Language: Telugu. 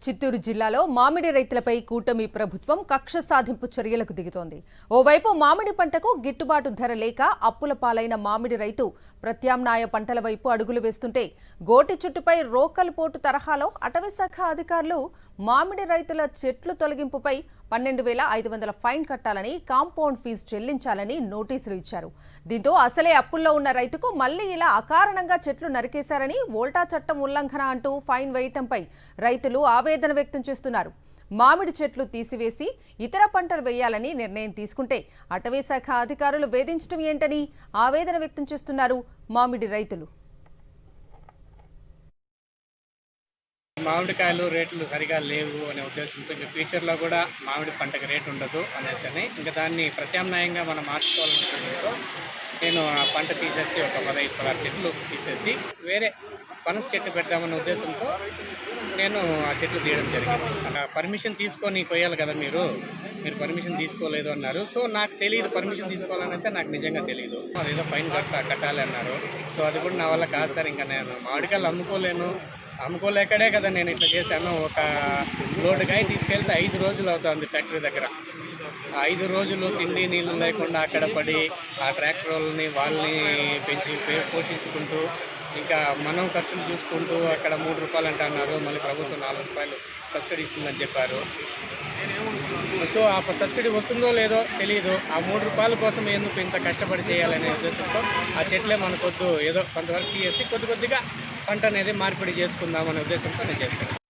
చిత్తూరు జిల్లాలో మామిడి రైతులపై కూటమి ప్రభుత్వం కక్ష సాధింపు చర్యలకు దిగుతోంది. ఓవైపు మామిడి పంటకు గిట్టుబాటు ధర లేక అప్పుల పాలైన మామిడి రైతు ప్రత్యామ్నాయ పంటల వైపు అడుగులు వేస్తుంటే, గోటి చుట్టుపై రోకల్ పోటు తరహాలో అటవీశాఖ అధికారులు మామిడి రైతుల చెట్లు తొలగింపుపై 12,500 ఫైన్ కట్టాలని, కాంపౌండ్ ఫీజు చెల్లించాలని నోటీసులు ఇచ్చారు. దీంతో అసలే అప్పుల్లో ఉన్న రైతుకు మళ్లీ ఇలా అకారణంగా చెట్లు నరికేశారని, వోల్టా చట్టం ఉల్లంఘన అంటూ ఫైన్ వేయటంపై రైతులు ఆవేదన వ్యక్తం చేస్తున్నారు. మామిడి చెట్లు తీసివేసి ఇతర పంటలు వేయాలని నిర్ణయం తీసుకుంటే అటవీశాఖ అధికారులు వేధించడం ఏంటని ఆవేదన వ్యక్తం చేస్తున్నారు మామిడి రైతులు. మామిడికాయలు రేట్లు సరిగా లేవు అనే ఉద్దేశంతో ఇంకా ఫ్యూచర్లో కూడా మామిడి పంటకు రేటు ఉండదు అనేసి ఇంకా దాన్ని ప్రత్యామ్నాయంగా మనం మార్చుకోవాలనుకుంటున్నాతో నేను ఆ పంట తీసేసి ఒక 15-16 చెట్లు తీసేసి వేరే పనస చెట్టు పెడదామనే ఉద్దేశంతో నేను ఆ చెట్లు తీయడం జరిగింది. అలా పర్మిషన్ తీసుకొని కొయ్యాలి కదా, మీరు పర్మిషన్ తీసుకోలేదు అన్నారు. సో నాకు తెలియదు, పర్మిషన్ తీసుకోవాలని అయితే నాకు నిజంగా తెలియదు. అదేదో ఫైన్ కట్టాలి అన్నారు. సో అది కూడా నా వల్ల కాదు సార్. ఇంకా నేను మామిడికాయలు అమ్ముకోలేకడే కదా నేను ఇట్లా చేశాను. ఒక లోడుకాయ తీసుకెళ్తే 5 రోజులు అవుతుంది ఫ్యాక్టరీ దగ్గర. 5 రోజులు తిండి నీళ్ళు లేకుండా అక్కడ పడి ఆ ట్రాక్టర్లని వాళ్ళని పెంచి పోషించుకుంటూ ఇంకా మనం ఖర్చులు చూసుకుంటూ అక్కడ 3 రూపాయలు అంటే అన్నారు. మళ్ళీ ప్రభుత్వం 4 రూపాయలు సబ్సిడీ ఇస్తుందని చెప్పారు. సో ఆ సబ్సిడీ వస్తుందో లేదో తెలియదు. ఆ 3 రూపాయల కోసం ఎందుకు ఇంత కష్టపడి చేయాలనే ఉద్దేశంతో ఆ చెట్లే మనకొద్దు, ఏదో కొంతవరకు తీసేసి కొద్దిగా పంట అనేది మార్పిడి చేసుకుందామనే ఉద్దేశంతో నేను చేస్తాను.